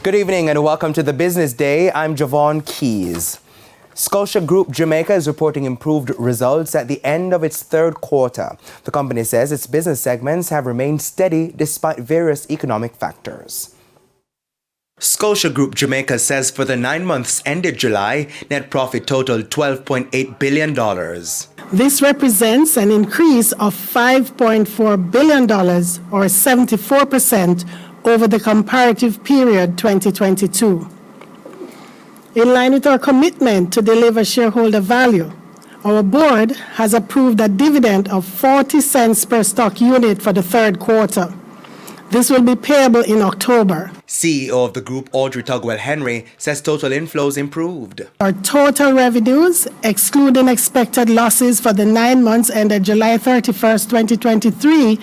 Good evening and welcome to the Business Day. I'm Javon Keys. Scotia Group Jamaica is reporting improved results at the end of its third quarter. The company says its business segments have remained steady despite various economic factors. Scotia Group Jamaica says for the 9 months ended July, net profit totaled $12.8 billion. This represents an increase of $5.4 billion or 74% over the comparative period 2022. In line with our commitment to deliver shareholder value, our board has approved a dividend of 40 cents per stock unit for the third quarter. This will be payable in October. CEO of the group, Audrey Tugwell-Henry, says total inflows improved. Our total revenues, excluding expected losses for the 9 months ended July 31st, 2023,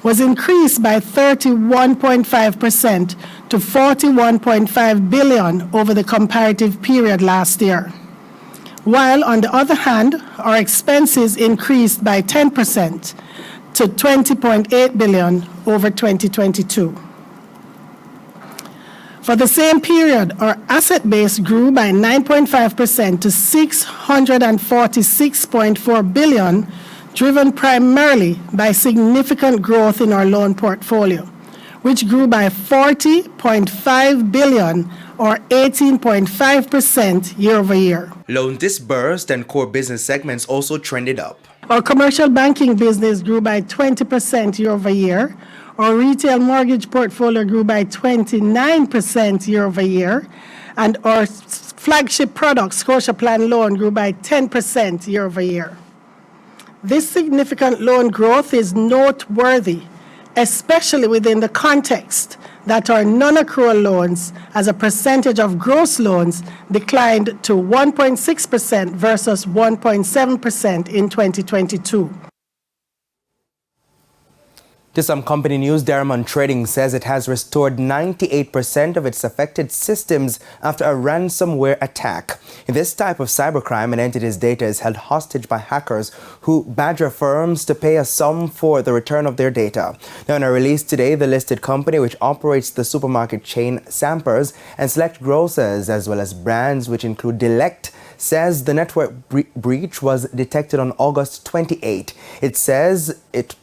was increased by 31.5% to $41.5 billion over the comparative period last year. While, on the other hand, our expenses increased by 10% to $20.8 billion over 2022. For the same period, our asset base grew by 9.5% to $646.4 billion, driven primarily by significant growth in our loan portfolio, which grew by $40.5 billion or 18.5% year over year. Loan disbursed and core business segments also trended up. Our commercial banking business grew by 20% year over year. Our retail mortgage portfolio grew by 29% year over year. And our flagship product, Scotia Plan Loan, grew by 10% year over year. This significant loan growth is noteworthy, especially within the context that our non-accrual loans as a percentage of gross loans declined to 1.6% versus 1.7% in 2022. To some company news, Diamond Trading says it has restored 98% of its affected systems after a ransomware attack. In this type of cybercrime, an entity's data is held hostage by hackers who badger firms to pay a sum for the return of their data. Now, in a release today, the listed company, which operates the supermarket chain Sampers and select grocers as well as brands which include Delect, says the network breach was detected on August 28. It says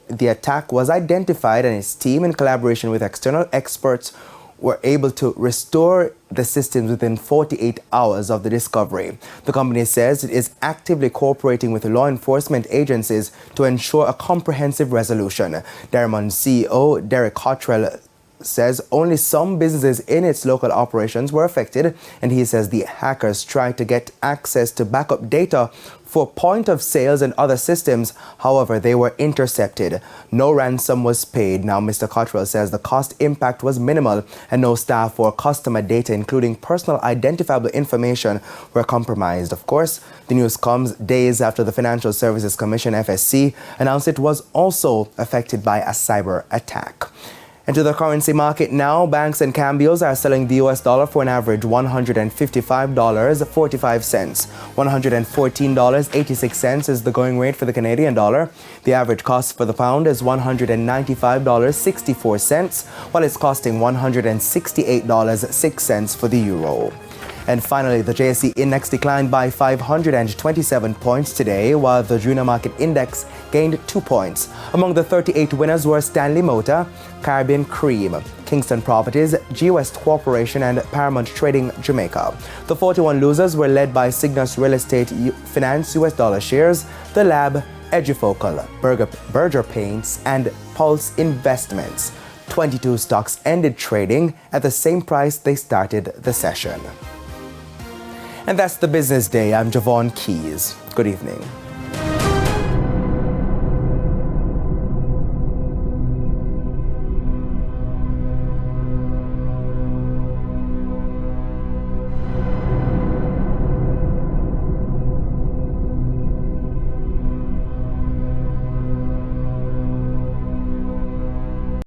the attack was identified and its team, in collaboration with external experts, were able to restore the systems within 48 hours of the discovery. The company says it is actively cooperating with law enforcement agencies to ensure a comprehensive resolution. Diamond CEO Derek Cottrell says only some businesses in its local operations were affected, and he says the hackers tried to get access to backup data for point of sales and other systems. However, they were intercepted. No ransom was paid. Now, Mr. Cottrell says the cost impact was minimal and no staff or customer data, including personal identifiable information, were compromised. Of course, the news comes days after the Financial Services Commission, FSC, announced it was also affected by a cyber attack. And to the currency market now, banks and cambios are selling the US dollar for an average $155.45. $114.86 is the going rate for the Canadian dollar. The average cost for the pound is $195.64, while it's costing $168.06 for the euro. And finally, the JSE index declined by 527 points today, while the junior market index gained 2 points. Among the 38 winners were Stanley Motor, Caribbean Cream, Kingston Properties, G-West Corporation, and Paramount Trading Jamaica. The 41 losers were led by Cygnus Real Estate Finance US dollar shares, The Lab, Edufocal, Berger Paints, and Pulse Investments. 22 stocks ended trading at the same price they started the session. And that's the Business Day. I'm Javon Keys. Good evening.